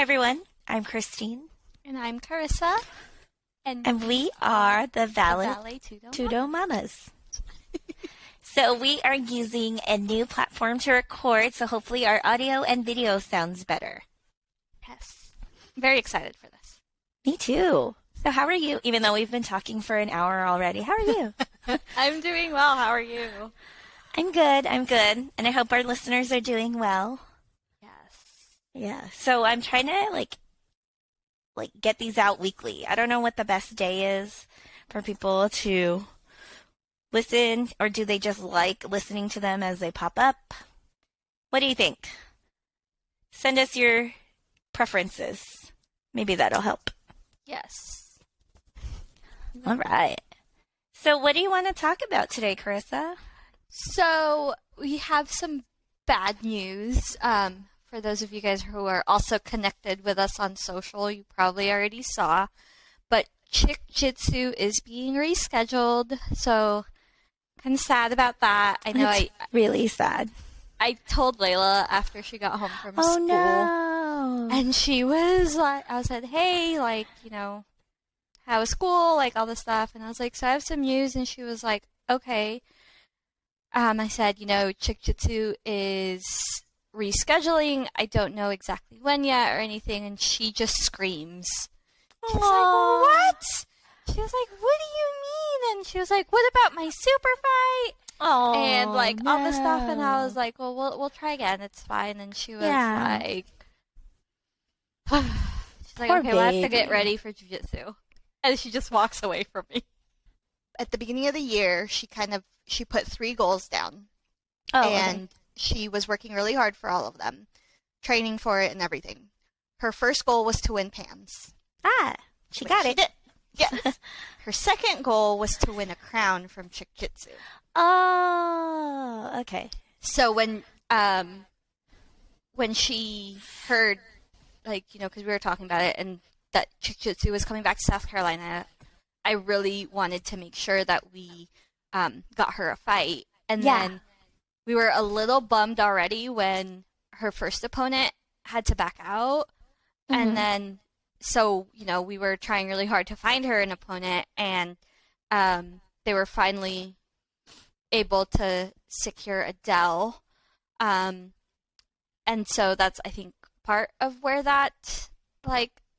everyone. I'm Kristine. And I'm Carissa. And we are the Vale Tudo Tudo Mamas. So we are using a new platform to record, so hopefully our audio and video sounds better. Yes. Very excited for this. Me too. So how are you? Even though we've been talking for an hour already, how are you? I'm doing well. How are you? I'm good. And I hope our listeners are doing well. Yes. Yeah. So I'm trying to like get these out weekly. I don't know what the best day is for people to listen, or do they just like listening to them as they pop up? What do you think? Send us your preferences. Maybe that'll help. Yes. All right. So what do you want to talk about today, Carissa? So we have some bad news. For those of you guys who are also connected with us on social, you probably already saw. But jiujitsu is being rescheduled, so kind of sad about that. I know. It's really sad. I told Layla after she got home from Oh school, no! and she was like, I said, "Hey, like, how was school? Like all this stuff." And I was like, "So I have some news," and she was like, "Okay." I said, jiujitsu is rescheduling. I don't know exactly when yet or anything, and she just screams. She's like, "What?" She was like, "What do you mean?" And she was like, "What about my super fight?" Oh, And like no. all this stuff, and I was like, "Well, we'll try again. It's fine." And she was like, she's like, Poor "Okay, we'll have to baby. get ready for jiu-jitsu." And she just walks away from me. At the beginning of the year, she put 3 goals down. Oh, And she was working really hard for all of them, training for it and everything. Her first goal was to win PANs. She got it. Did. Yes. Her second goal was to win a crown from jiu-jitsu. Oh, okay. So when she heard, because we were talking about it, and that jiu-jitsu was coming back to South Carolina, I really wanted to make sure that we got her a fight. And then we were a little bummed already when her first opponent had to back out. Mm-hmm. And then, so, we were trying really hard to find her an opponent, and they were finally able to secure Adele. And so that's, I think, part of where that,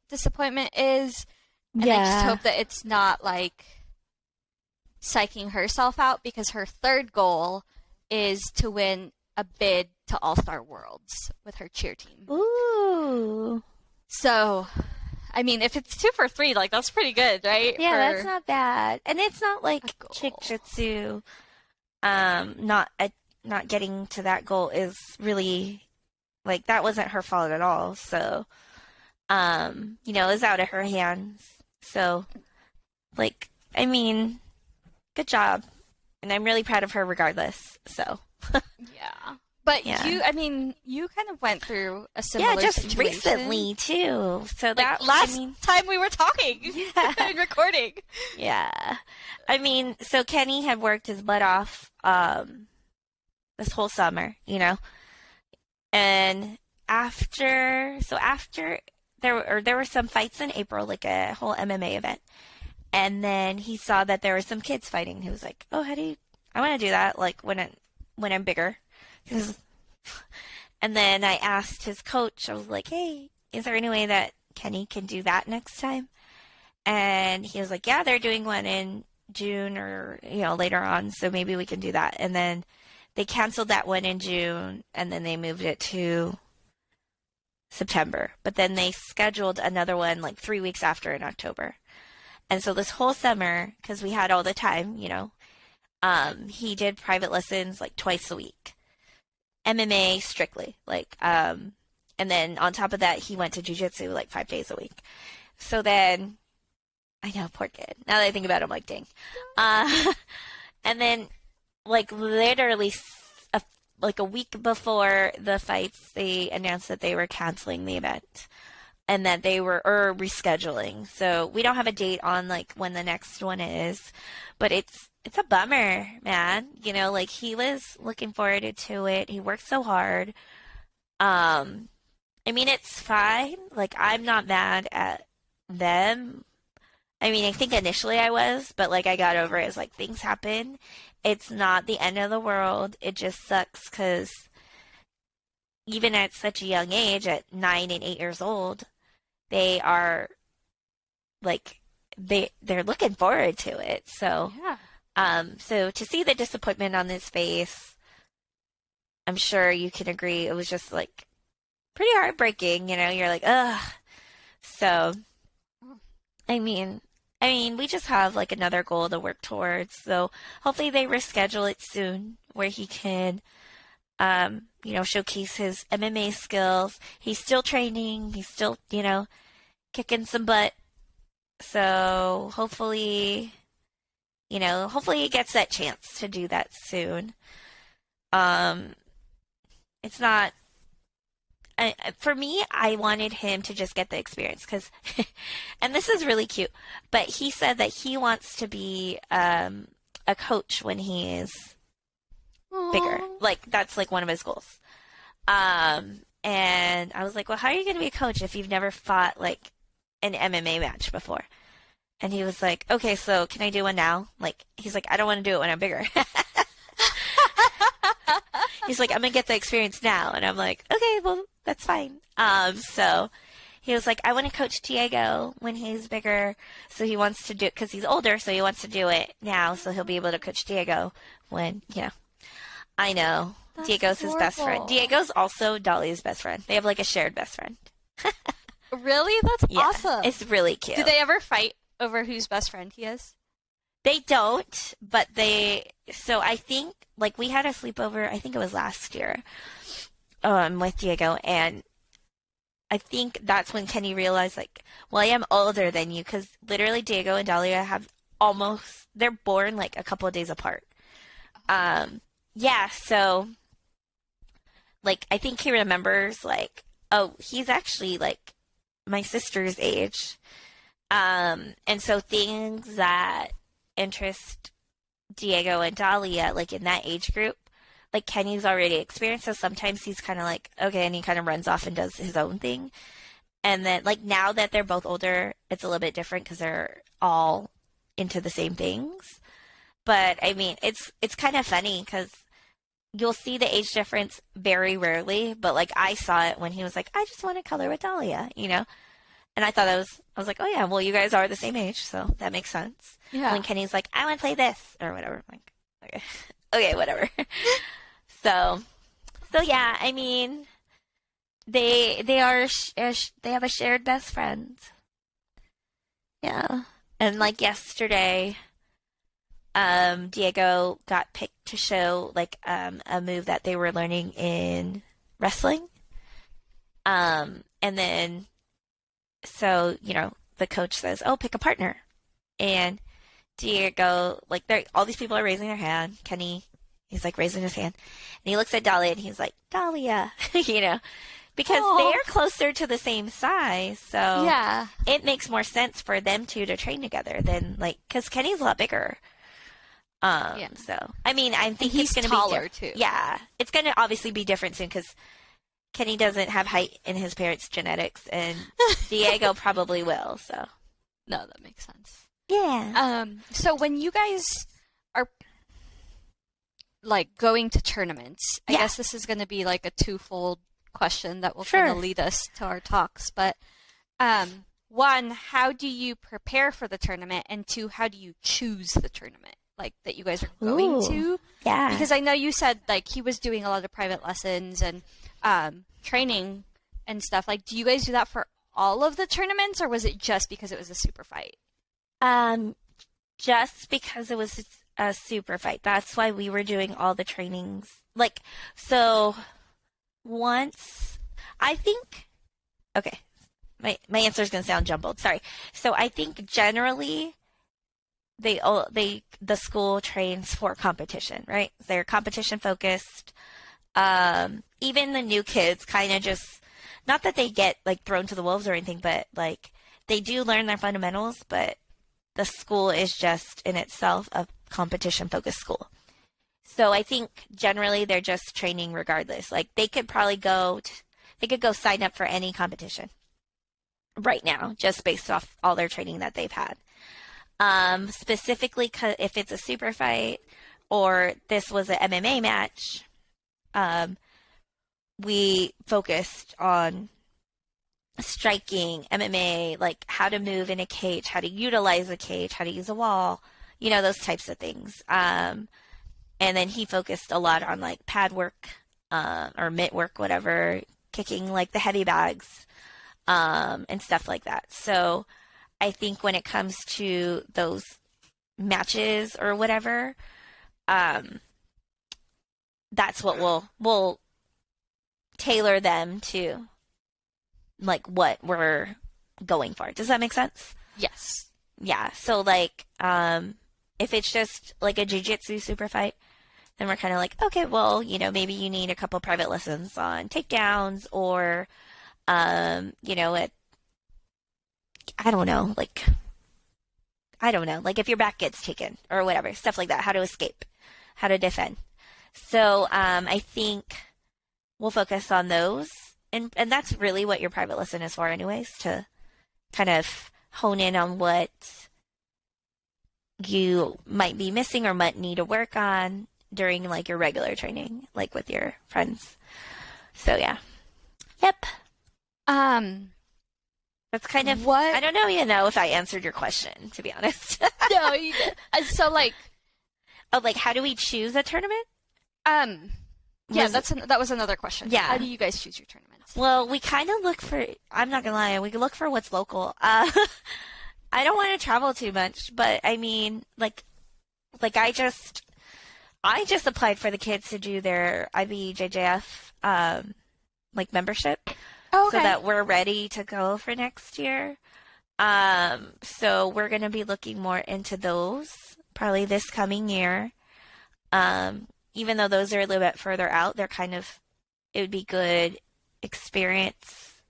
disappointment is. And I just hope that it's not, psyching herself out, because her third goal is to win a bid to All-Star Worlds with her cheer team. Ooh. So, I mean, if it's 2 for 3, that's pretty good, right? Yeah, that's not bad. And it's not like jiu-jitsu, not getting to that goal is really, that wasn't her fault at all. So, it was out of her hands. So, I mean, good job. And I'm really proud of her regardless, so. Yeah. But you kind of went through a similar situation. Recently, too. So that last time we were talking and recording. Yeah. I mean, so Kenny had worked his butt off this whole summer, And after there were some fights in April, like a whole MMA event. And then he saw that there were some kids fighting. He was like, "Oh, I want to do that, when I'm bigger." And then I asked his coach, I was like, "Hey, is there any way that Kenny can do that next time?" And he was like, "Yeah, they're doing one in June or, later on, so maybe we can do that." And then they canceled that one in June, and then they moved it to September. But then they scheduled another one 3 weeks after in October. And so this whole summer, because we had all the time, he did private lessons twice a week. MMA strictly. And then on top of that, he went to jiu-jitsu 5 days a week. So then, I know, poor kid. Now that I think about it, I'm like, dang. And then, literally a week before the fights, they announced that they were canceling the event. And that they were rescheduling. So we don't have a date on when the next one is, but it's a bummer, man. He was looking forward to it. He worked so hard. I mean, it's fine. Like, I'm not mad at them. I mean, I think initially I was, but like I got over it. It's like things happen. It's not the end of the world. It just sucks because even at such a young age, at 9 and 8 years old, they are like they're looking forward to it. So Yeah. so to see the disappointment on his face, I'm sure you can agree it was just like pretty heartbreaking, you know, you're like, ugh. So I mean we just have like another goal to work towards. So hopefully they reschedule it soon where he can you know, showcase his MMA skills. He's still training, he's still, you know, kicking some butt. So hopefully, you know, hopefully he gets that chance to do that soon. Um, it's not, for me, I wanted him to just get the experience because, and this is really cute, but he said that he wants to be a coach when he is bigger. Aw. Like, that's like one of his goals. And I was like, well, how are you going to be a coach if you've never fought like an MMA match before? And he was like, okay, so can I do one now? Like, he's like, I don't want to do it when I'm bigger. He's like, I'm gonna get the experience now. And I'm like, okay, well, that's fine. So he was like, I want to coach Diego when he's bigger. So he wants to do it because he's older. So he wants to do it now. So he'll be able to coach Diego when, you know, I know. That's Diego's his best friend. adorable. Diego's also Dolly's best friend. They have like a shared best friend. Really? That's Yeah, awesome. it's really cute. Do they ever fight over whose best friend he is? They don't, but so I think, like, we had a sleepover, I think it was last year, with Diego, and I think that's when Kenny realized, like, well, I am older than you, because literally Diego and Dahlia have they're born, like, a couple of days apart. Yeah, so, like, I think he remembers, like, oh, he's actually, like, my sister's age. And so things that interest Diego and Dahlia, like in that age group, like Kenny's already experienced. So sometimes he's kind of like, okay, and he kind of runs off and does his own thing. And then, like, now that they're both older, it's a little bit different because they're all into the same things. But I mean, it's kind of funny because you'll see the age difference very rarely. But like, I saw it when he was like, I just want to color with Dahlia, you know? And I thought I was like, oh yeah, well, you guys are the same age, so that makes sense. Yeah. When Kenny's like, I want to play this or whatever, I'm like, okay, okay, whatever. So yeah, I mean, they have a shared best friend. Yeah, and like yesterday, Diego got picked to show like a move that they were learning in wrestling. And then. So, you know, the coach says, oh, pick a partner. And Diego, like, all these people are raising their hand. Kenny, he's like raising his hand. And he looks at Dahlia and he's like, Dahlia, you know, because Aw. they're closer to the same size. So Yeah. it makes more sense for them two to train together than, like, because Kenny's a lot bigger. Yeah. So, I mean, I think he's it's going to be taller, too. Yeah. It's going to obviously be different soon because Kenny doesn't have height in his parents' genetics, and Diego probably will. So No, that makes sense. yeah, So when you guys are like going to tournaments, I Yeah. guess this is going to be like a twofold question that will Sure. kind of lead us to our talks. But one, how do you prepare for the tournament? And two, how do you choose the tournament like that you guys are going Ooh. to? yeah. Because I know you said like he was doing a lot of private lessons and training and stuff. Like, do you guys do that for all of the tournaments, or was it just because it was a super fight? Just because it was a super fight. That's why we were doing all the trainings. Like, so once I think, okay, my answer is going to sound jumbled. Sorry. So I think generally the school trains for competition, right? They're competition focused. Even the new kids kind of just, not that they get like thrown to the wolves or anything, but like they do learn their fundamentals, but the school is just in itself a competition focused school. So I think generally they're just training regardless. Like they could probably go they could go sign up for any competition right now, just based off all their training that they've had. Specifically, if it's a super fight or this was an MMA match, we focused on striking, MMA, like how to move in a cage, how to utilize a cage, how to use a wall, those types of things. And then he focused a lot on like pad work, or mitt work, whatever, kicking like the heavy bags, and stuff like that. So I think when it comes to those matches or whatever, that's what we'll tailor them to, like what we're going for. Does that make sense? Yes. Yeah. So like, if it's just like a jiu-jitsu super fight, then we're kind of like, okay, well, maybe you need a couple private lessons on takedowns or, I don't know, like if your back gets taken or whatever, stuff like that, how to escape, how to defend. So, I think we'll focus on those. And that's really what your private lesson is for anyways, to kind of hone in on what you might be missing or might need to work on during like your regular training, like with your friends. So yeah. Yep. That's kind of what I don't know, if I answered your question, to be honest. No, so like, oh, like how do we choose a tournament? Yeah, that was another question. Yeah. How do you guys choose your tournaments? Well, we kind of look for, I'm not gonna lie, we look for what's local. I don't want to travel too much, but I mean, like I just applied for the kids to do their IBJJF, like membership, so that we're ready to go for next year. So we're gonna be looking more into those probably this coming year. Even though those are a little bit further out, it would be good experience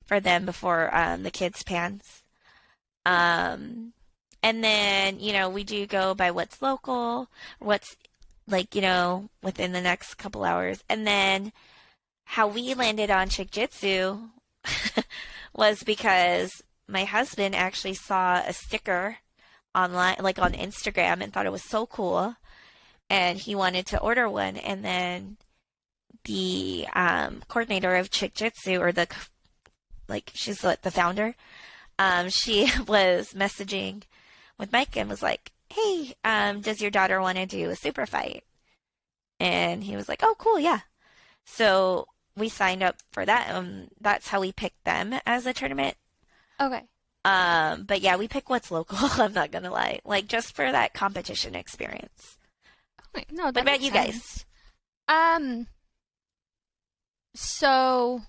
for them before the kids' pans. And then, we do go by what's local, what's like, within the next couple hours. And then how we landed on jiu-jitsu was because my husband actually saw a sticker online, like on Instagram, and thought it was so cool. And he wanted to order one. And then the coordinator of jiu-jitsu, or she's the founder, she was messaging with Mike and was like, hey, does your daughter want to do a super fight? And he was like, oh, cool, yeah. So we signed up for that. That's how we picked them as a tournament. Okay. But yeah, we pick what's local. I'm not gonna lie, like just for that competition experience. Okay, no, what about you guys? So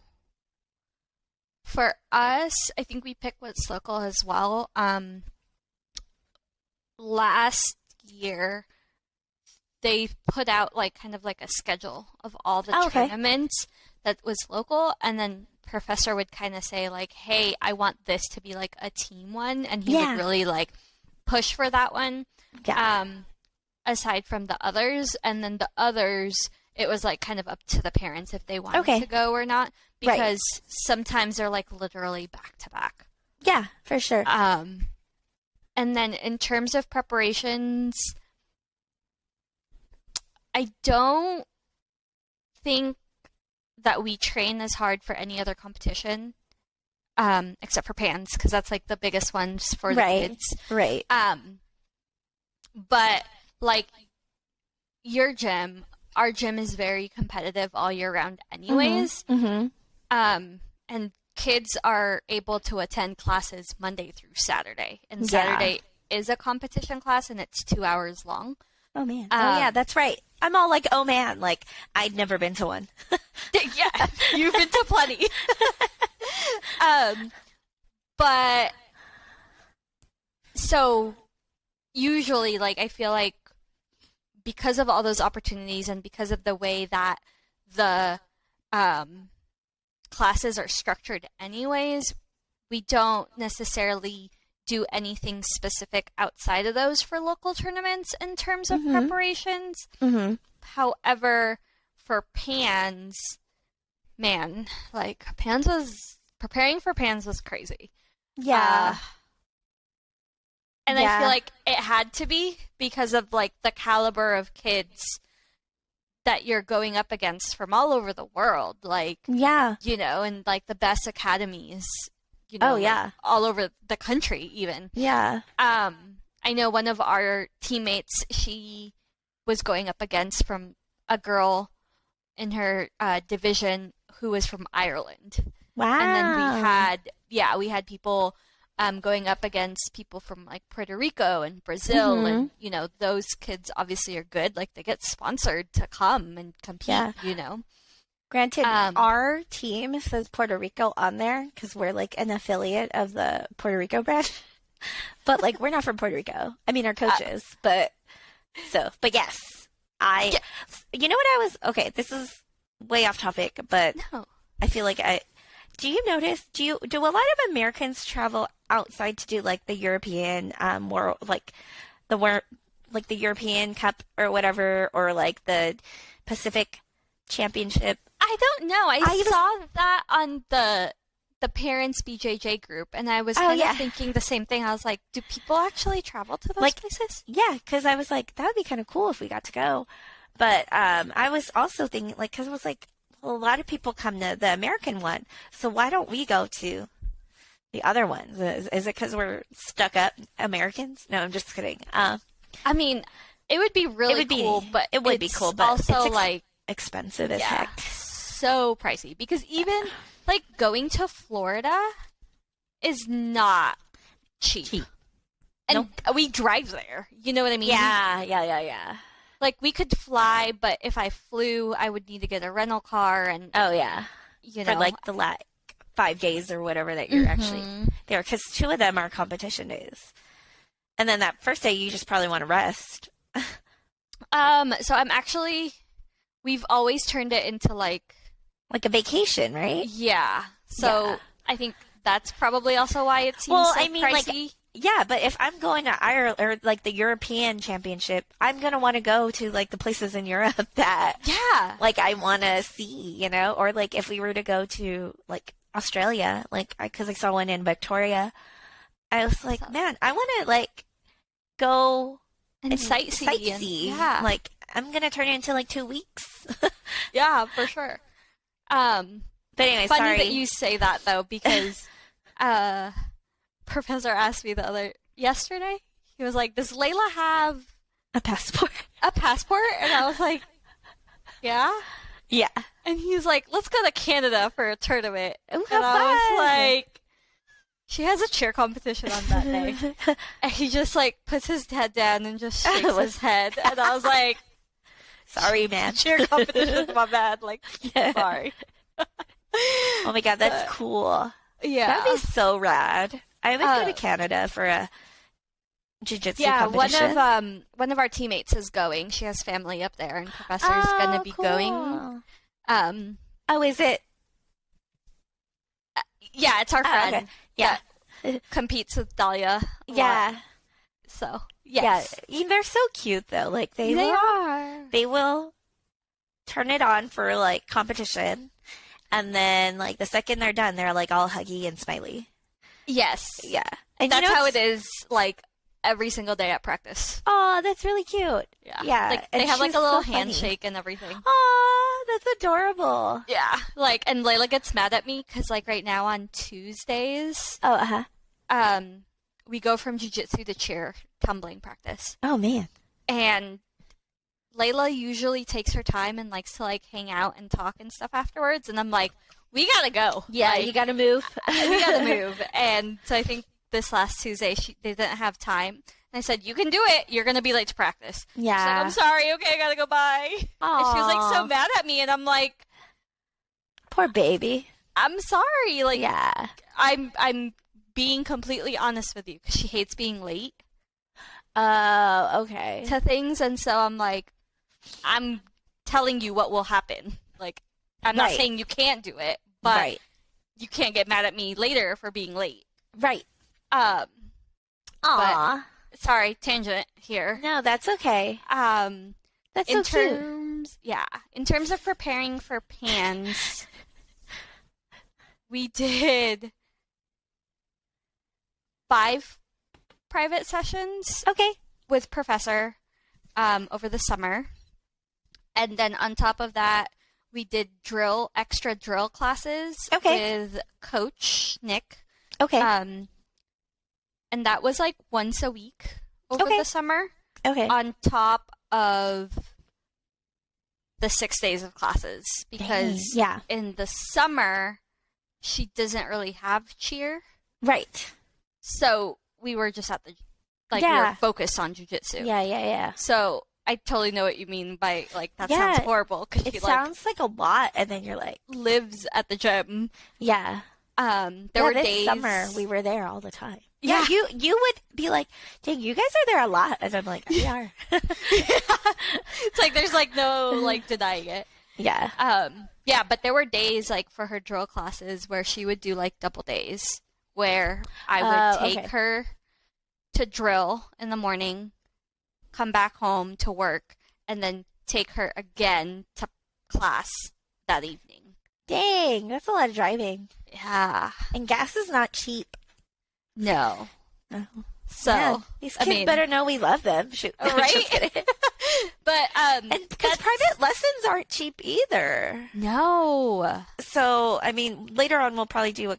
for us, I think we pick what's local as well. Last year they put out like kind of like a schedule of all the tournaments that was local, and then Professor would kind of say like, hey, I want this to be like a team one, and he would really like push for that one. Yeah. Aside from the others, and then the others, it was like kind of up to the parents if they wanted to go or not, because sometimes they're like literally back to back. Yeah, for sure. And then in terms of preparations, I don't think that we train as hard for any other competition, except for pans, because that's like the biggest ones for the kids. Right. But like your gym, our gym is very competitive all year round anyways. Mm-hmm. And kids are able to attend classes Monday through Saturday. And Saturday is a competition class, and it's 2 hours long. Oh, man. Oh, yeah, that's right. I'm all like, oh, man. Like, I'd never been to one. Yeah, you've been to plenty. But so usually, like, I feel like because of all those opportunities and because of the way that the classes are structured anyways, we don't necessarily do anything specific outside of those for local tournaments in terms of preparations. Mm-hmm. However, for pans, man, like preparing for Pans was crazy. Yeah. And I feel like it had to be because of like the caliber of kids that you're going up against from all over the world, like, you know, and like the best academies, you know, like, all over the country even. Yeah. I know one of our teammates, she was going up against from a girl in her division who was from Ireland. Wow. And then we had people going up against people from like Puerto Rico and Brazil, and you know, those kids obviously are good. Like they get sponsored to come and compete, you know. Granted, our team says Puerto Rico on there because we're like an affiliate of the Puerto Rico branch, but like we're not from Puerto Rico. I mean, our coaches, but yes, you know what okay, this is way off topic, but I feel like do you notice, do a lot of Americans travel outside to do like the European world, like the European Cup or whatever, or like the Pacific Championship? I don't know. I saw that on the parents BJJ group, and I was kind of thinking the same thing. I was like, do people actually travel to those places? Yeah, because I was like, that would be kind of cool if we got to go. But I was also thinking, like, because I was like, well, a lot of people come to the American one, so why don't we go to the other ones? Is it because we're stuck up Americans? No, I'm just kidding. I mean, it would be really cool, but it would be cool, but also it's like expensive as heck. So pricey, because even like going to Florida is not cheap. And we drive there. You know what I mean? Yeah. Like, we could fly, but if I flew, I would need to get a rental car, and you know, for like the 5 days or whatever that you're actually there, because 2 of them are competition days, and then that first day you just probably want to rest. So we've always turned it into like a vacation, right? Yeah. So I think that's probably also why it seems pricey. Yeah, but if I'm going to Ireland or like the European Championship, I'm going to want to go to like the places in Europe that like I want to see, you know, or like if we were to go to like Australia, like because I saw one in Victoria, I was like, man, I want to like go and sightsee. Like I'm going to turn it into like 2 weeks. Yeah, for sure. But anyway, funny sorry that you say that though, because Professor asked me yesterday. He was like, "Does Layla have a passport?" And I was like, "Yeah." Yeah. And he's like, "Let's go to Canada for a tournament." Ooh, and I was like, "She has a cheer competition on that day." And he just like puts his head down and just shakes his head. And I was like, "Sorry, man. Cheer competition, my bad. Like, sorry." Oh my god, that's cool. Yeah. That'd be so rad. I would go to Canada for a jiu-jitsu competition. One of our teammates is going. She has family up there, and Professor's going to be going. Is it? Yeah, it's our friend. Okay. Yeah. Competes with Dahlia. Yeah. So, yes. Yeah. They're so cute, though. Like, they will turn it on for, like, competition. And then, like, the second they're done, they're, like, all huggy and smiley. Yes. Yeah. And that's how it is, like, every single day at practice. Oh, that's really cute. Yeah. Like, they have, like, a little handshake and everything. Oh, that's adorable. Yeah. Like, and Layla gets mad at me because, like, right now on Tuesdays, we go from jiu-jitsu to cheer tumbling practice. Oh, man. And Layla usually takes her time and likes to, like, hang out and talk and stuff afterwards. And I'm like, we gotta go. Yeah, like, you gotta move. We gotta move. And so I think this last Tuesday, they didn't have time. And I said, you can do it. You're gonna be late to practice. Yeah. She's like, I'm sorry. Okay, I gotta go. Bye. Aww. And she was, like, so mad at me. And I'm like, poor baby. I'm sorry. Like, yeah. I'm being completely honest with you because she hates being late. Okay. To things. And so I'm like, I'm telling you what will happen. Like, I'm not saying you can't do it, but you can't get mad at me later for being late. Right. Aw. Sorry, tangent here. No, that's okay. That's so cute. Yeah. In terms of preparing for Pans, we did 5 private sessions Okay. with Professor over the summer. And then on top of that, we did extra drill classes with Coach Nick. Okay. And that was like once a week over the summer. Okay. On top of the 6 days of classes. Because in the summer, she doesn't really have cheer. Right. So we were just at the, we were focused on jiu-jitsu. Yeah. So I totally know what you mean by, like, that sounds horrible. Cause it sounds like a lot, and then you're like... lives at the gym. Yeah. There were this days... summer, we were there all the time. Yeah. You would be like, dang, you guys are there a lot. And I'm like, we are. It's like, there's, like, no, like, denying it. Yeah. Yeah, but there were days, like, for her drill classes where she would do, like, double days. Where I would take her to drill in the morning, come back home to work, and then take her again to class that evening. Dang, that's a lot of driving. Yeah. And gas is not cheap. No. No. So, man, these kids better know we love them. Shoot. Right? But, and because private lessons aren't cheap either. No. So, I mean, later on we'll probably do a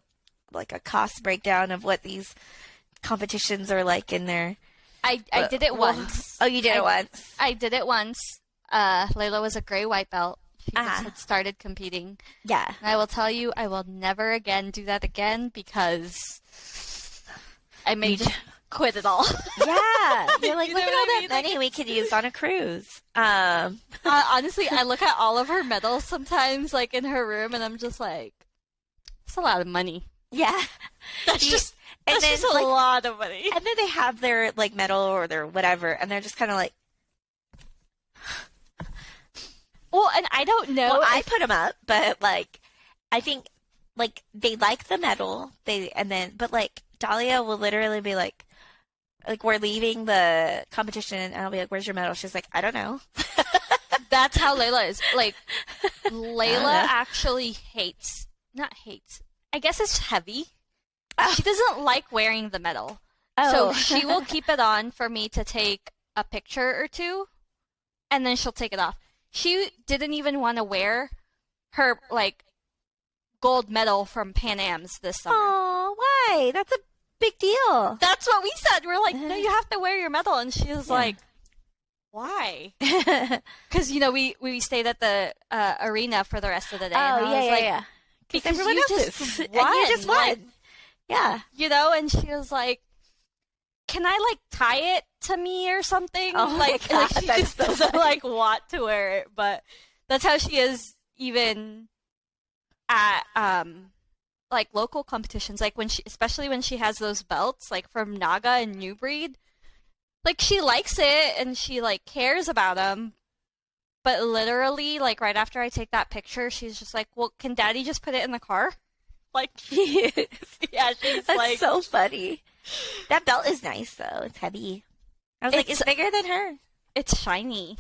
cost breakdown of what these competitions are like in there. I did it once. Oh, you did it once? I did it once. Layla was a gray white belt. She just had started competing. Yeah. And I will tell you, I will never again do that again because I may just quit it all. Yeah. You're like, look at all that money we could use on a cruise. Honestly, I look at all of her medals sometimes, like, in her room, and I'm just like, it's a lot of money. Yeah. That's just a lot of money. And then they have their, like, medal or their whatever, and they're just kind of like... Well, and I don't know. Well, I put them up, but, like, I think, like, they like the medal. But, like, Dahlia will literally be like, we're leaving the competition, and I'll be like, where's your medal? She's like, I don't know. That's how Layla is. Like, Layla actually not hates. I guess it's heavy. Oh. She doesn't like wearing the medal. So she will keep it on for me to take a picture or two, and then she'll take it off. She didn't even want to wear her, like, gold medal from Pan Am's this summer. Oh, why? That's a big deal. That's what we said. We're like, no, you have to wear your medal. And she was like, why? Because, you know, we stayed at the arena for the rest of the day. Oh, yeah. Because everyone you else just is. won. And you just won. Like, yeah. You know, and she was like, can I, like, tie it to me or something? Oh, like, my God, she just doesn't, like, want to wear it. But that's how she is even at, like, local competitions. Like, especially when she has those belts, like, from Naga and New Breed. Like, she likes it and she, like, cares about them. But literally, like, right after I take that picture, she's just like, well, can Daddy just put it in the car? Like, yeah, she's That's like... so funny. That belt is nice, though. It's heavy. I was like, it's bigger than her. It's shiny.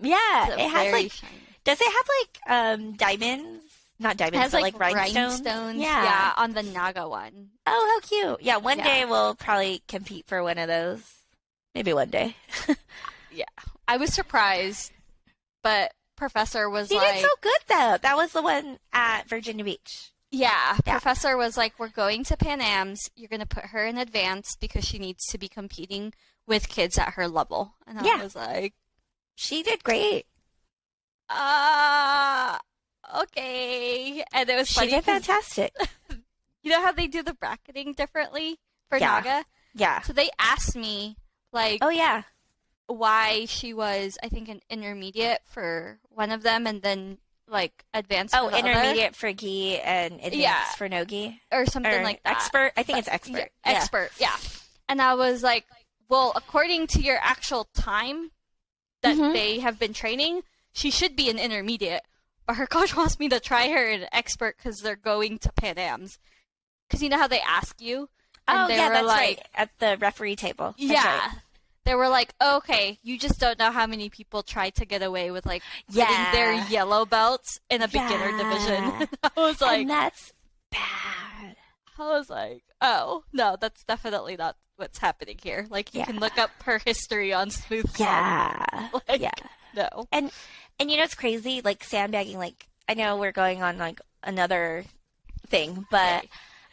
Yeah, it has, like... Shiny. Does it have, like, diamonds? Not diamonds, it has, but, like, rhinestones? Yeah, on the Naga one. Oh, how cute. Yeah, one day we'll probably compete for one of those. Maybe one day. Yeah. I was surprised, but Professor was She like... did so good, though. That was the one at Virginia Beach. Yeah, Professor was like, we're going to Pan Am's. You're going to put her in advance because she needs to be competing with kids at her level. And I was like... She did great. Okay. And it was funny. She did fantastic. You know how they do the bracketing differently for Naga? Yeah. So they asked me, like... Oh, yeah. Why she was, I think, an intermediate for one of them and then... like advanced for the intermediate other. For gi and advanced for no gi or something like that. Expert, I think it's expert. Yeah, expert, yeah. And I was like, well, according to your actual time that they have been training, she should be an intermediate. But her coach wants me to try her an expert because they're going to Pan Am's. Because you know how they ask you? And that's right. At the referee table. That's right. They were like, okay, you just don't know how many people try to get away with, like, getting their yellow belts in a beginner division. I was like... And that's bad. I was like, oh, no, that's definitely not what's happening here. Like, you Yeah. can look up her history on Smooth Club. Yeah. Like, Yeah. no. And you know it's crazy, like sandbagging, like I know we're going on like another thing, but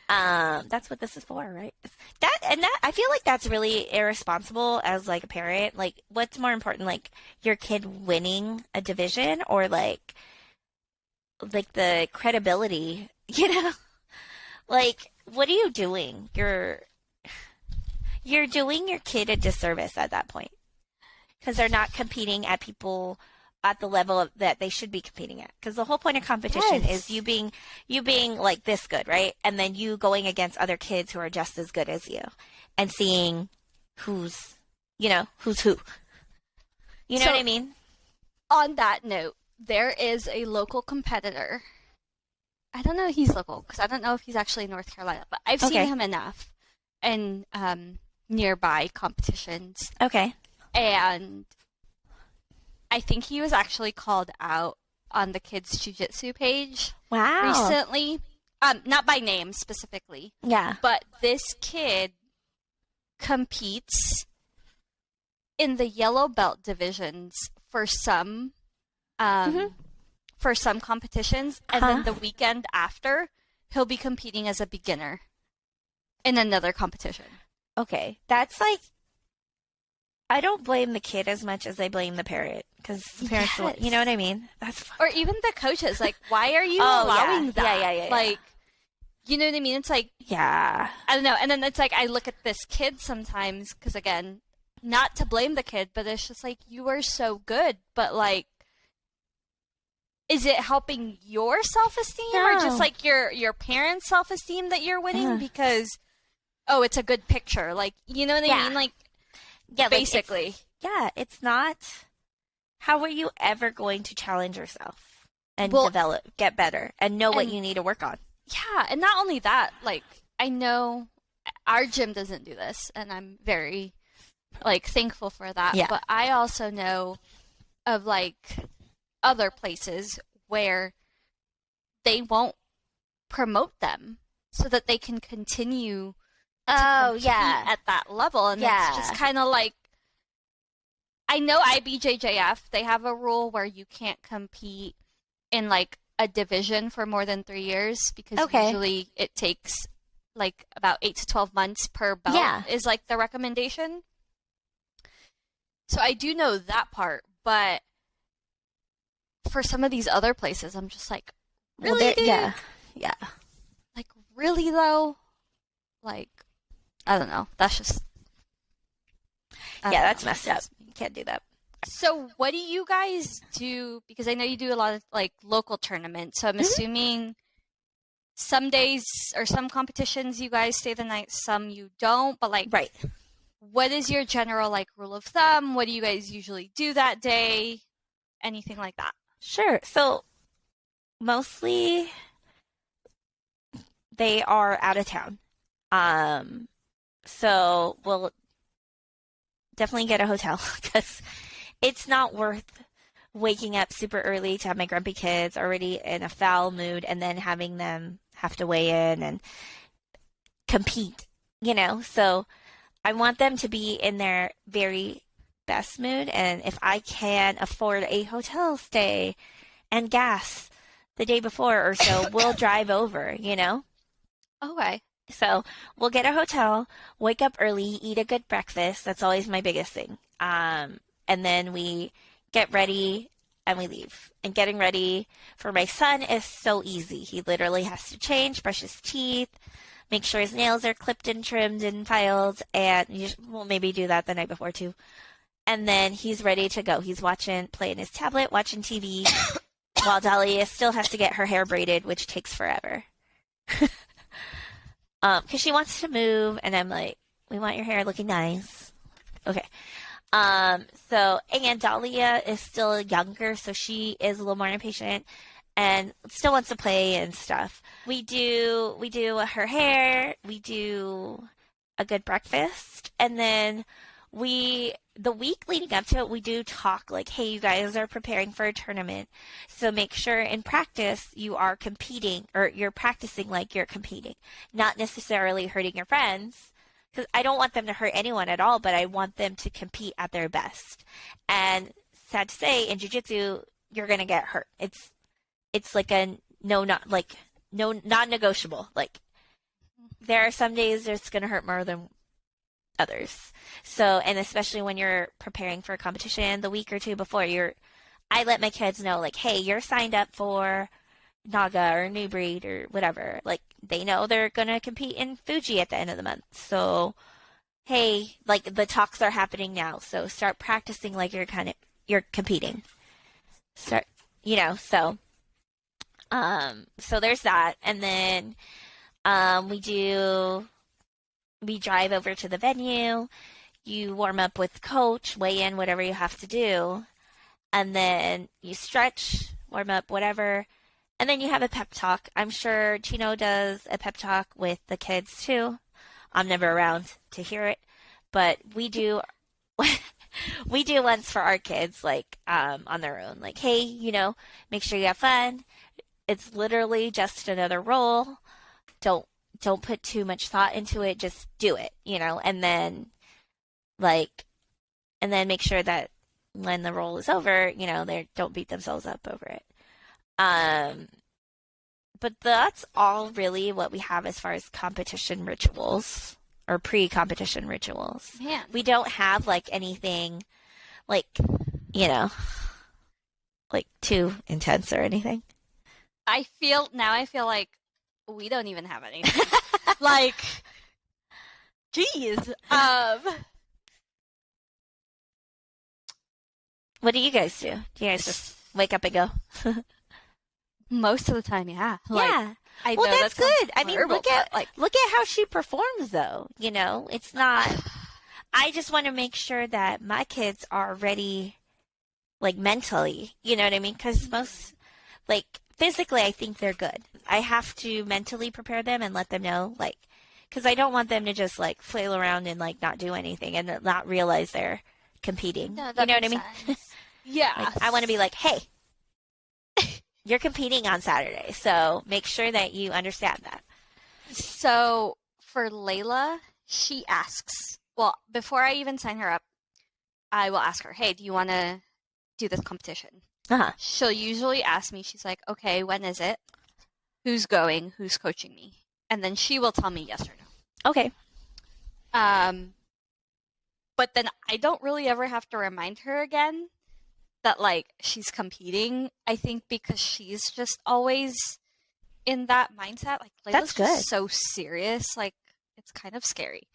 Right. that's what this is for, right? That I feel like that's really irresponsible as like a parent. Like what's more important, like your kid winning a division or like the credibility, you know? Like what are you doing? You're doing your kid a disservice at that point because they're not competing at people at the level that they should be competing at. Because the whole point of competition is Yes. you being like this good, right? And then you going against other kids who are just as good as you, and seeing who's who's who. You know what So, I mean? on that note, there is a local competitor. I don't know if he's local because I don't know if he's actually in North Carolina, but I've seen Okay. him enough in nearby competitions. Okay. And I think he was actually called out on the kids' jiujitsu page Wow. recently. Not by name specifically, Yeah. but this kid competes in the yellow belt divisions Mhm. um, for some competitions, and Huh. then the weekend after, he'll be competing as a beginner in another competition. Okay. That's like I don't blame the kid as much as I blame the parent because the parents, you know what Yes. I mean? That's Or even the coaches, like, why are you oh yeah, allowing yeah, that? yeah, yeah, yeah. Like, you know what I mean? It's like, Yeah. I don't know. And then it's like, I look at this kid sometimes, because again, not to blame the kid, but it's just like, you are so good, but like, is it helping your self-esteem or just No. like your parents' self-esteem that you're winning Uh, because, oh, it's a good picture? Like, you know what I yeah. mean? Like, Yeah, like basically. it's not how are you ever going to challenge yourself and Well, get better and know what and you need to work on? yeah, and not only that, like, I know our gym doesn't do this, and I'm very, like, thankful for that, Yeah. but I also know of, like, other places where they won't promote them so that they can continue to Oh, compete yeah. at that level. And it's just Yeah. kind of like, I know IBJJF, they have a rule where you can't compete in like a division for more than 3 years because Okay. usually it takes like about 8 to 12 months per belt Yeah. is like the recommendation. So I do know that part, but for some of these other places, I'm just like, Well, really, there, dude? yeah. Yeah. Like, really though? Like, I don't know. That's just, I Yeah, don't that's know. messed up. You can't do that. So, what do you guys do? Because I know you do a lot of like local tournaments. So, I'm Mhm. assuming some days or some competitions you guys stay the night, some you don't. But like, Right. what is your general like rule of thumb? What do you guys usually do that day? Anything like that? Sure. So, mostly they are out of town. Um, so we'll definitely get a hotel because it's not worth waking up super early to have my grumpy kids already in a foul mood and then having them have to weigh in and compete, you know? So I want them to be in their very best mood. And if I can afford a hotel stay and gas the day before or so, we'll drive over, you know? Okay. So we'll get a hotel, wake up early, eat a good breakfast. That's always my biggest thing. And then we get ready and we leave. And getting ready for my son is so easy. He literally has to change, brush his teeth, make sure his nails are clipped and trimmed and filed, and we'll maybe do that the night before too. And then he's ready to go. He's playing his tablet, watching TV, while Dahlia still has to get her hair braided, which takes forever. Because she wants to move, and I'm like, we want your hair looking nice. Okay. And Dahlia is still younger, so she is a little more impatient and still wants to play and stuff. We do her hair, we do a good breakfast, and then the week leading up to it, we do talk like, hey, you guys are preparing for a tournament. So make sure in practice you are competing or you're practicing like you're competing, not necessarily hurting your friends. Because I don't want them to hurt anyone at all, but I want them to compete at their best. And sad to say, in jiu-jitsu, you're going to get hurt. It's like a no, non-negotiable. Like, there are some days it's going to hurt more than others. So, and especially when you're preparing for a competition the week or two before, I let my kids know, like, hey, you're signed up for Naga or New Breed or whatever. Like, they know they're going to compete in Fuji at the end of the month. So, hey, like, the talks are happening now. So start practicing like you're competing. Start, so there's that. And then, we drive over to the venue. You warm up with coach, weigh in, whatever you have to do. And then you stretch, warm up, whatever. And then you have a pep talk. I'm sure Chino does a pep talk with the kids too. I'm never around to hear it, but we do. We do once for our kids, like on their own. Like, hey, make sure you have fun. It's literally just another role. Don't put too much thought into it. Just do it, and then make sure that when the role is over, they don't beat themselves up over it. But that's all really what we have as far as competition rituals or pre-competition rituals. Man. We don't have like anything like, like too intense or anything. I feel like we don't even have anything. Like, geez. What do you guys do? Do you guys just wake up and go? Most of the time, yeah. Yeah. I Well, know that's good. I mean, horrible, look at but, how she performs, though. It's not. I just want to make sure that my kids are ready, like mentally. You know what I mean? Because most, like physically, I think they're good. I have to mentally prepare them and let them know, like, because I don't want them to just like flail around and like not do anything and not realize they're competing. No, you know what I mean? Yeah. Like, I want to be like, hey. You're competing on Saturday, so make sure that you understand that. So for Layla, she asks, well, before I even sign her up, I will ask her, hey, do you want to do this competition? Uh-huh. She'll usually ask me, she's like, okay, when is it? Who's going? Who's coaching me? And then she will tell me yes or no. Okay. But then I don't really ever have to remind her again that like she's competing. I think because she's just always in that mindset. Like Layla's That's good. just so serious. Like it's kind of scary.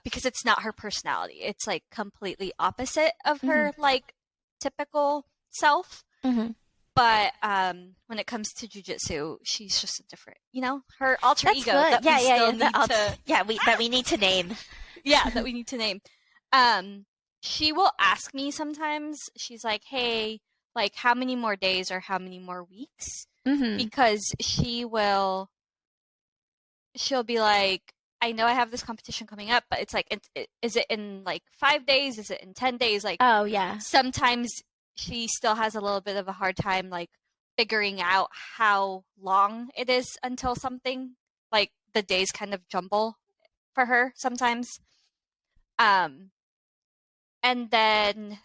Because it's not her personality. It's like completely opposite of her like typical self. Mm-hmm. But when it comes to jujitsu, she's just a different, her alter That's ego good. that we still need to. that we need to name. Yeah, that we need to name. She will ask me sometimes, she's like, hey, like how many more days or how many more weeks? Mm-hmm. Because she'll be like, I know I have this competition coming up, but it's like, is it in like 5 days? Is it in 10 days? Like, oh yeah. Sometimes she still has a little bit of a hard time like figuring out how long it is until something, like the days kind of jumble for her sometimes. And then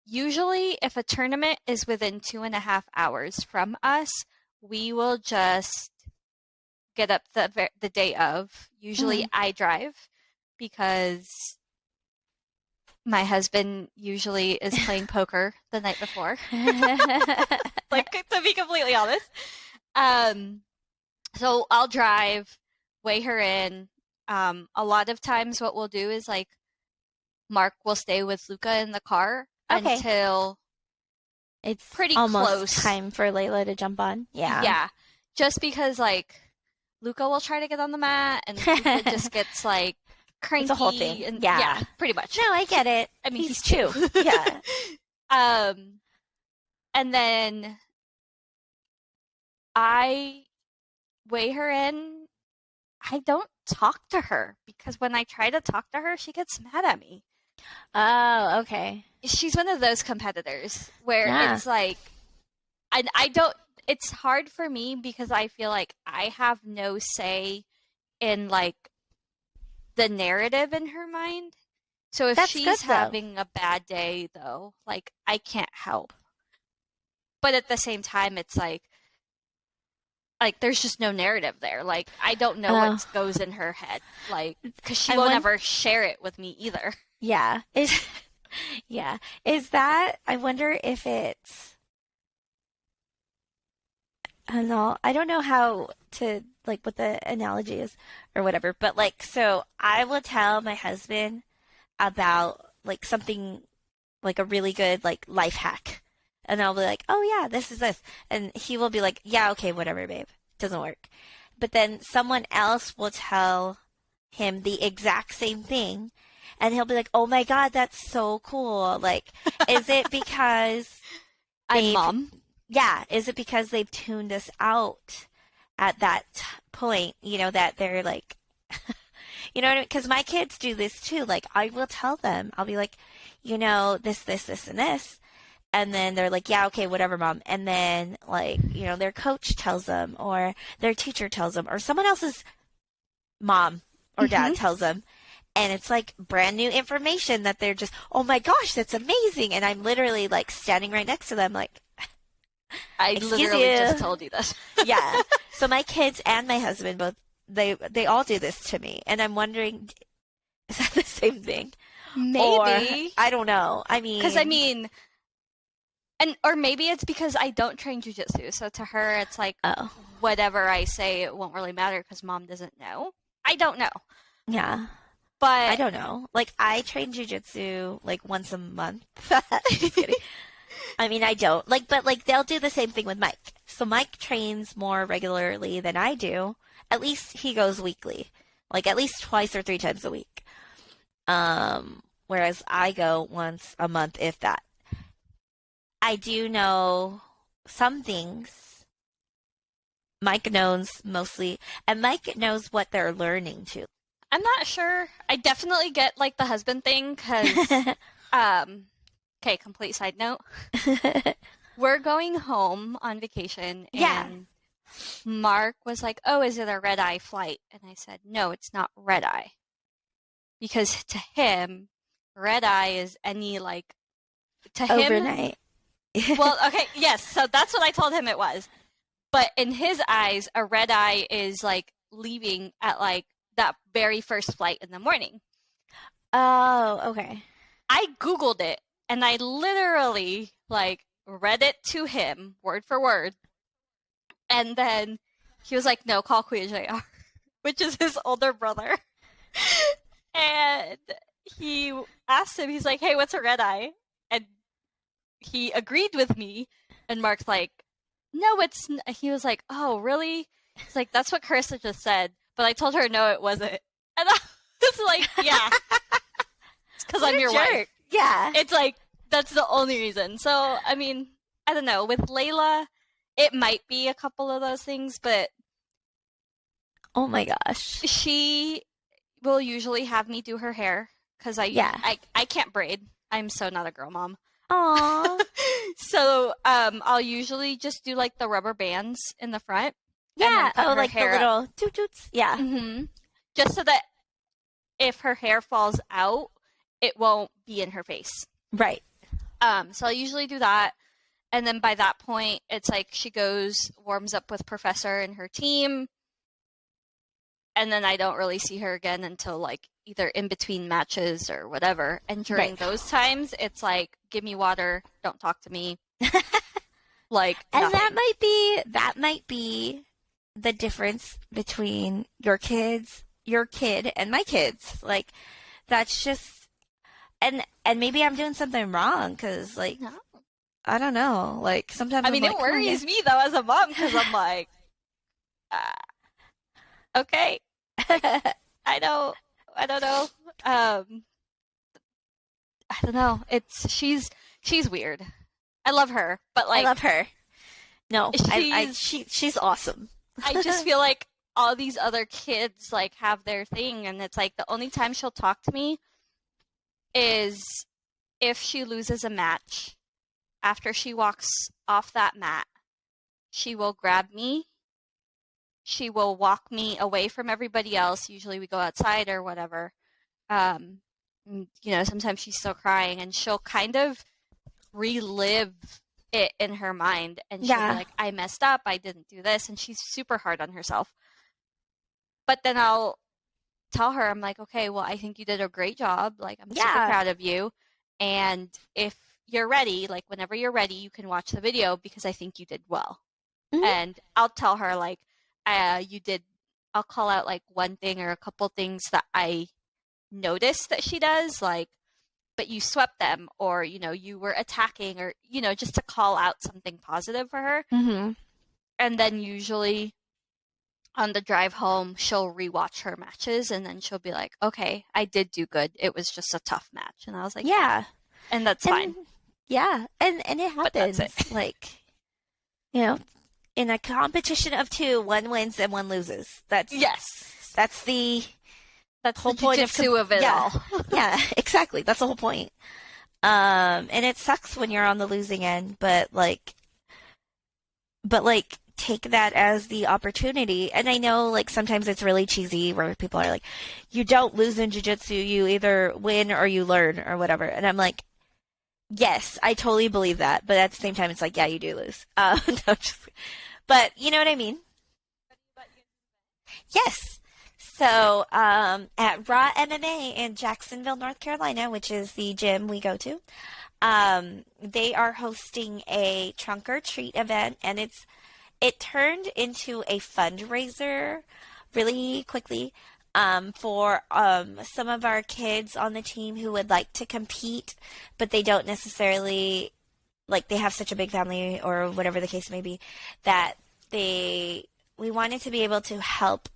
usually if a tournament is within 2.5 hours from us, we will just get up the day of. Usually I drive because my husband usually is playing poker the night before. Like, to be completely honest. So I'll drive, weigh her in. A lot of times what we'll do is like Mark will stay with Luca in the car until it's pretty almost close. Time for Layla to jump on. Yeah. Yeah. Just because like Luca will try to get on the mat and Luca just gets like cranky. It's a whole thing. And, yeah, pretty much. No, I get it. I mean, he's 2. Yeah. And then I weigh her in I don't talk to her because when I try to talk to her, she gets mad at me. Oh, okay. She's one of those competitors where Yeah. it's like, I don't, it's hard for me because I feel like I have no say in like the narrative in her mind. So if That's good she's though. having a bad day though, like I can't help. But at the same time, it's like there's just no narrative there. Like I don't know Oh, what goes in her head. Like because she I won't want. ever share it with me either. Yeah. Yeah. Is that? I wonder if it's. I don't know. I don't know how to like what the analogy is or whatever. But like, so I will tell my husband about like something like a really good like life hack. And I'll be like, "Oh yeah, this is this." And he will be like, "Yeah, okay, whatever, babe. Doesn't work." But then someone else will tell him the exact same thing and he'll be like, "Oh my God, that's so cool." Like, is it because I'm they've mom. yeah, is it because they've tuned us out at that point, that they're like you know what I mean? Because my kids do this too. Like, I will tell them, I'll be like, this, and this. And then they're like, yeah, okay, whatever, mom. And then, like, their coach tells them, or their teacher tells them, or someone else's mom or Hmm. dad tells them. And it's like brand new information that they're just, oh my gosh, that's amazing. And I'm literally like standing right next to them, like, I excuse literally just you. told you this. Yeah. So my kids and my husband both, they all do this to me. And I'm wondering, is that the same thing? Or Maybe. I don't know. Because I mean, and or maybe it's because I don't train jujitsu. So to her, it's like oh, whatever I say, it won't really matter because mom doesn't know. I don't know. yeah. I But don't know. Like I train jujitsu like once a month. Just kidding. I mean, I don't. Like, but like they'll do the same thing with Mike. So Mike trains more regularly than I do. At least he goes weekly. Like at least twice or three times a week. Whereas I go once a month, if that. I do know some things. Mike knows mostly, and Mike knows what they're learning too. I'm not sure. I definitely get like the husband thing because, um, okay, complete side note. We're going home on vacation Yeah. and Mark was like, "Oh, is it a red eye flight?" And I said, "No, it's not red eye." Because to him, red eye is any like to him, Overnight. well, okay, yes, so that's what I told him it was. But in his eyes, a red eye is like leaving at like that very first flight in the morning. Oh, okay. I Googled it and I literally like read it to him word for word. And then he was like, no, call Queen JR, which is his older brother. And he asked him, he's like, hey, what's a red eye? And he agreed with me. And Mark's like, no, he was like, oh, really? He's like, that's what Carissa just said. But I told her, no, it wasn't. And I was like, yeah, it's because What I'm a your jerk. wife. Yeah. It's like, that's the only reason. So, I mean, I don't know. With Layla, it might be a couple of those things, but Oh my gosh. she will usually have me do her hair because Yeah. I can't braid. I'm so not a girl mom. Aw. So I'll usually just do like the rubber bands in the front and then Yeah. put Oh, her like the hair up. little toot toots. Yeah. Hmm. Just so that if her hair falls out, it won't be in her face. Right. So I usually do that. And then by that point, it's like she goes, warms up with Professor and her team. And then I don't really see her again until like either in between matches or whatever. And during Right. those times, it's like, give me water, don't talk to me. Like And nothing. that might be the difference between your kid and my kids. Like that's just and maybe I'm doing something wrong cuz like No. I don't know. Like sometimes I I'm mean, like, it come on, worries me though as a mom because I'm like, okay, like guys. I don't know. I don't know. She's weird. I love her, but I like love her. No, she's she's awesome. I just feel like all these other kids like have their thing, and it's like the only time she'll talk to me is if she loses a match. After she walks off that mat, she will grab me. She will walk me away from everybody else. Usually we go outside or whatever. Sometimes she's still crying, and she'll kind of relive it in her mind, and she'll be like, I messed up, I didn't do this, and she's super hard on herself. But then I'll tell her, I'm like, okay, well, I think you did a great job. Like, I'm super proud of you. And if you're ready, like, whenever you're ready, you can watch the video because I think you did well. Mm-hmm. And I'll tell her, like, I'll call out, like, one thing or a couple things that I noticed that she does, like, but you swept them, or, you were attacking, or, just to call out something positive for her. Mm-hmm. And then usually on the drive home, she'll rewatch her matches, and then she'll be like, okay, I did do good. It was just a tough match. And I was like, yeah. And that's fine. Yeah. And it happens. It. Like, in a competition of two, one wins and one loses. That's the whole point of it all. Yeah, exactly. That's the whole point. And it sucks when you're on the losing end, but take that as the opportunity. And I know, like, sometimes it's really cheesy where people are like, you don't lose in jiu-jitsu, you either win or you learn or whatever. And I'm like, yes, I totally believe that. But at the same time, it's like, yeah, you do lose. But you know what I mean? Yes. So at Raw MMA in Jacksonville, North Carolina, which is the gym we go to, they are hosting a trunk or treat event, and it turned into a fundraiser really quickly for some of our kids on the team who would like to compete, but they don't necessarily, like, they have such a big family or whatever the case may be, that we wanted to be able to help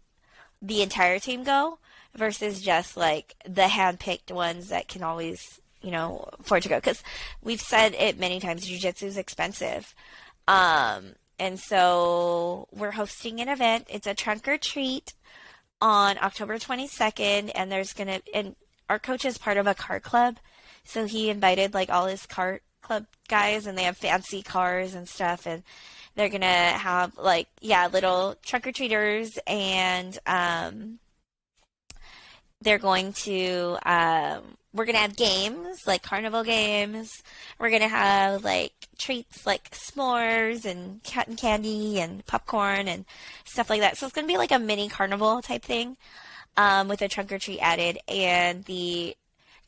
the entire team go versus just, like, the hand-picked ones that can always, afford to go. Because we've said it many times, jiu-jitsu is expensive. And so we're hosting an event. It's a trunk or treat on October 22nd, and our coach is part of a car club, so he invited, like, all his car club guys, and they have fancy cars and stuff, and they're gonna have, like, little trunk or treaters, and they're going to we're gonna have games, like carnival games. We're gonna have, like, treats like s'mores and cotton candy and popcorn and stuff like that. So it's gonna be like a mini carnival type thing with a trunk or treat added. And the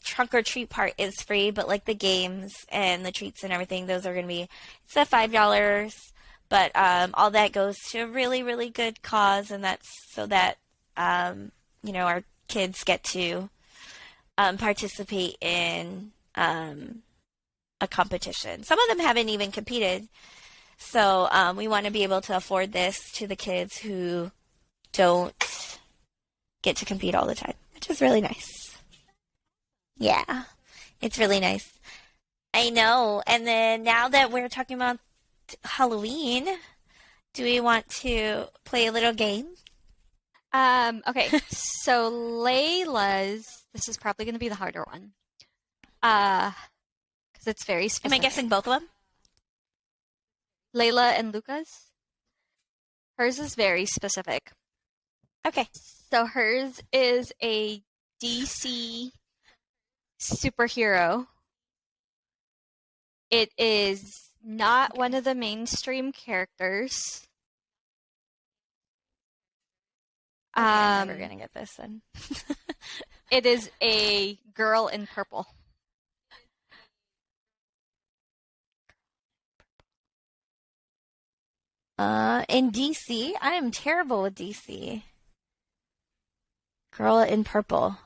trunk or treat part is free, but, like, the games and the treats and everything, those are gonna be, it's at $5. But all that goes to a really, really good cause, and that's so that our kids get to participate in a competition. Some of them haven't even competed, so we want to be able to afford this to the kids who don't get to compete all the time, which is really nice. Yeah, it's really nice. I know. And then now that we're talking about Halloween, do we want to play a little game? Okay, so Layla's, this is probably going to be the harder one. Because it's very specific. Am I guessing both of them? Layla and Lucas? Hers is very specific. Okay. So hers is a DC superhero. It is not one of the mainstream characters. I'm never gonna get this then. It is a girl in purple. In DC, I am terrible with DC. Girl in purple.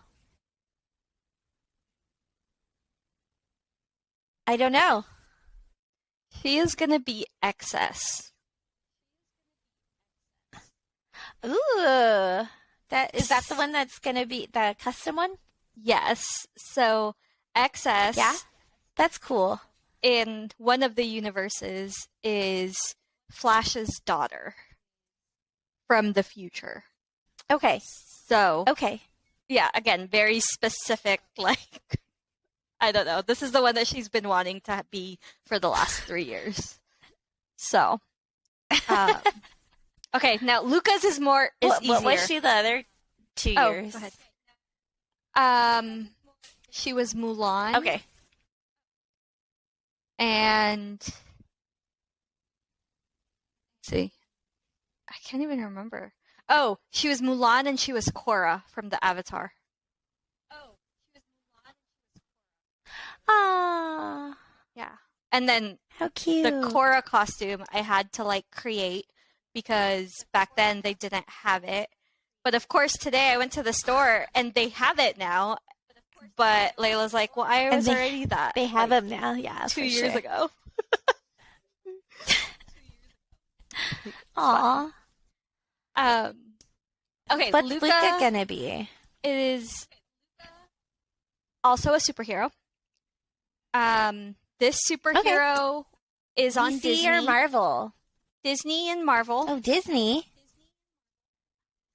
I don't know. She is gonna be XS. Ooh, is that the one that's gonna be the custom one? Yes. So XS. Yeah, that's cool. In one of the universes is Flash's daughter from the future. Okay. So, Okay. yeah, again, very specific, like, I don't know. This is the one that she's been wanting to be for the last 3 years. So, okay, now Luca's is easier. What was she the other 2 Oh, years? go ahead. She was Mulan. Okay. And let's see. I can't even remember. Oh, she was Mulan and she was Korra from the Avatar. Aww. Yeah. And then How cute. the Korra costume I had to like create because back then they didn't have it. But of course today I went to the store and they have it now. But Layla's like, well, I was already that. They have them now, yeah. 2 years ago. Aw. Okay, What's Luca Luca gonna be? is also a superhero. This superhero is on DC Disney or Marvel? Disney and Marvel. Oh, Disney.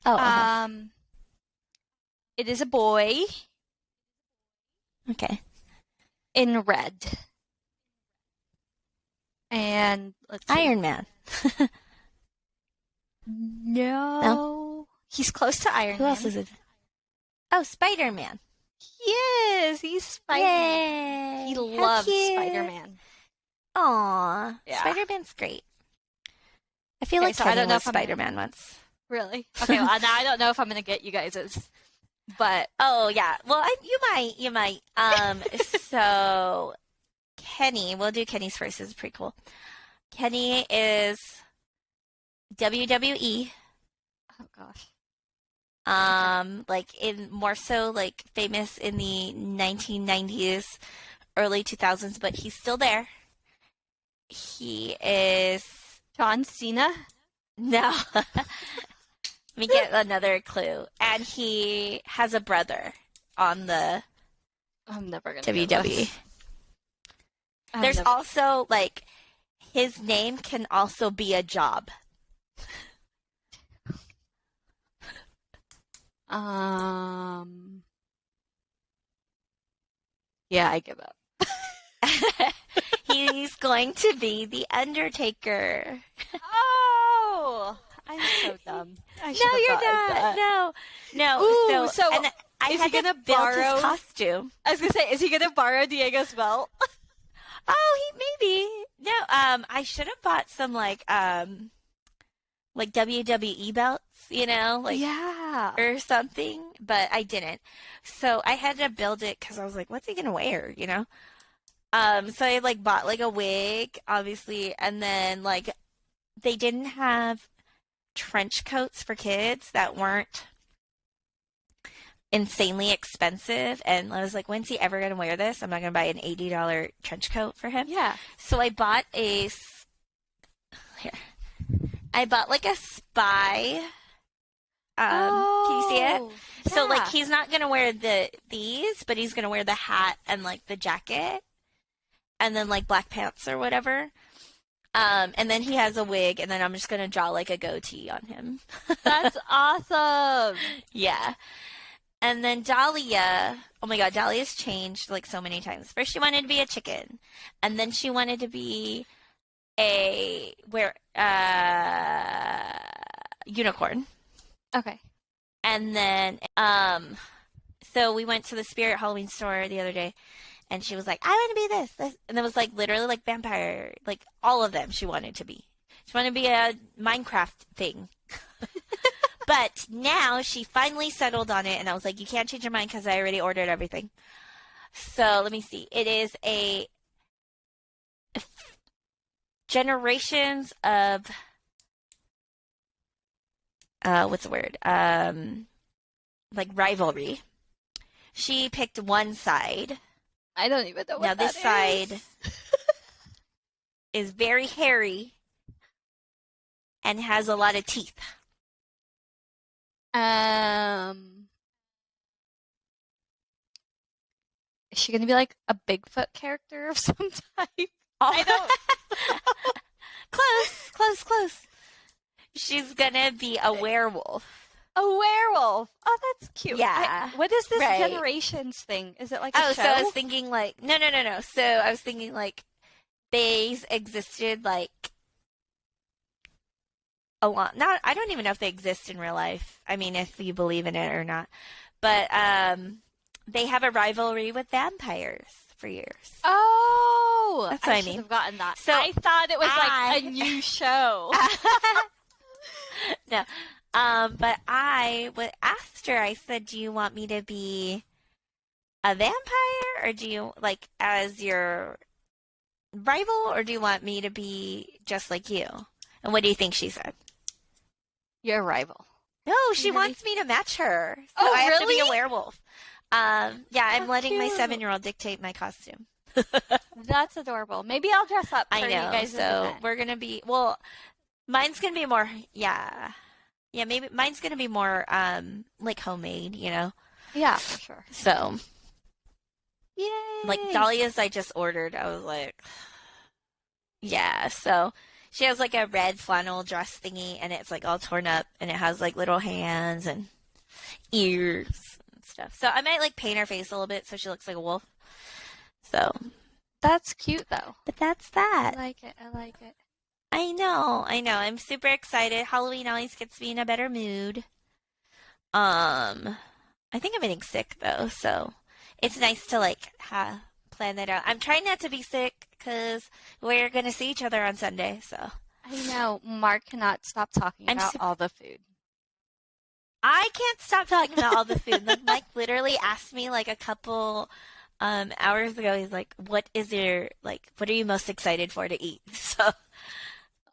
Oh, It is a boy okay. in red. And let's see. Iron Man. No. He's close to Iron Who Man. else is it? Oh, Spider-Man. Yes, he's Spider-Man. Yay! He How loves cute. Spider-Man. Aw. Yeah. Spider-Man's great. I feel Okay, like so I Kenny don't know was if I'm- Spider-Man once. Really? Okay, well, now I don't know if I'm going to get you guys's. But Oh, yeah. Well, you might. So Kenny, we'll do Kenny's first. It's pretty cool. Kenny is WWE. oh gosh. Like more so like famous in the 1990s, early 2000s, but he's still there. He is John Cena? no. Let me get another clue. And he has a brother on the I'm never going WWE. to get this. There's also like his name can also be a job. Yeah, I give up. He's going to be the Undertaker. Oh, I'm so dumb. I should No, have you're thought of not. that. No. Ooh, so and I is had he gonna to build borrow- his costume. I was gonna say, is he gonna borrow Diego's belt? Oh, he maybe. No, I should have bought some like WWE belts, like Yeah. or something, but I didn't. So I had to build it because I was like, what's he gonna wear, So I like bought like a wig, obviously, and then like they didn't have trench coats for kids that weren't insanely expensive, and I was like, when's he ever gonna wear this? I'm not gonna buy an $80 trench coat for him. Yeah. So I bought like a spy. Can you see it? So like he's not gonna wear these, but he's gonna wear the hat and like the jacket, and then like black pants or whatever. And then he has a wig, and then I'm just gonna draw like a goatee on him. That's awesome. Yeah. And then Dahlia, oh my God, Dahlia's changed like so many times. First she wanted to be a chicken, and then she wanted to be a unicorn. Okay. And then so we went to the Spirit Halloween store the other day, and she was like, I want to be this. And it was like literally like vampire, like all of them she wanted to be. She wanted to be a Minecraft thing. But now she finally settled on it, and I was like, you can't change your mind because I already ordered everything. So let me see. It is a generations of what's the word? Like rivalry. She picked one side. I don't even know what Now that this side is very hairy and has a lot of teeth. Is she gonna be like a Bigfoot character of some type? I don't. Close. She's gonna be a werewolf. A werewolf. Oh, that's cute. Yeah. What is this Right. generations thing? Is it like a Oh, show? so I was thinking like, no. So I was thinking like they existed like a lot. Not, I don't even know if they exist in real life. I mean, if you believe in it or not. But they have a rivalry with vampires for years. Oh, That's what I should mean. have gotten that. So I thought it was like a new show. No. But I asked her, I said, do you want me to be a vampire or do you like as your rival or do you want me to be just like you? And what do you think she said? Your rival. No, she Really? wants me to match her. So Oh, I have to be a really? werewolf. Yeah, I'm How letting my cute. 7-year-old dictate my costume. That's adorable. Maybe I'll dress up for I you know. guys. So we're gonna be mine's gonna be more maybe mine's gonna be more like homemade, you know. Yeah, for sure. So Yay! like Dahlia's I just ordered. I was like, yeah. So she has like a red flannel dress thingy, and it's like all torn up, and it has like little hands and ears and stuff. So I might like paint her face a little bit so she looks like a wolf. So, That's cute though. but that's that. I like it. I like it. I know. I'm super excited. Halloween always gets me in a better mood. I think I'm getting sick though, so it's nice to like plan that out. I'm trying not to be sick because we're gonna see each other on Sunday. So I know. Mark cannot stop talking I'm about sup- all the food. I can't stop talking about all the food. Like Mike literally asked me like a couple hours ago. He's like, "What is your like? What are you most excited for to eat?"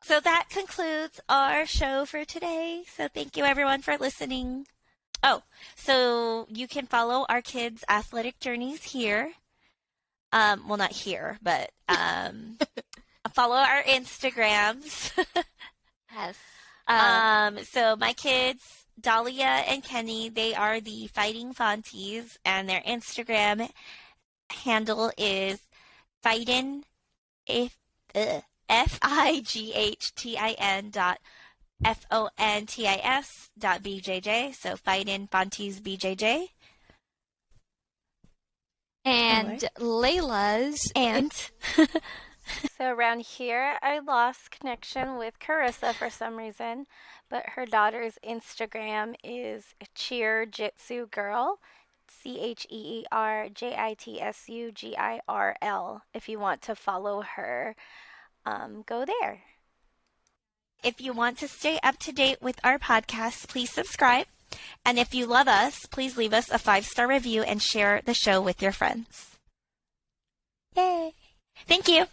So that concludes our show for today. So thank you everyone for listening. Oh, so you can follow our kids' athletic journeys here. Well, not here, but follow our Instagrams. Yes. So my kids, Dahlia and Kenny, they are the Fighting Fonties, and their Instagram handle is Fightin FIGHTIN.FONTIS.BJJ. So Fightin Fonties BJJ. And Layla's. And so around here, I lost connection with Carissa for some reason, but her daughter's Instagram is Cheer-Jitsu Girl, CheerJitsugirl. If you want to follow her, go there. If you want to stay up to date with our podcast, please subscribe. And if you love us, please leave us a 5-star review and share the show with your friends. Yay! Thank you.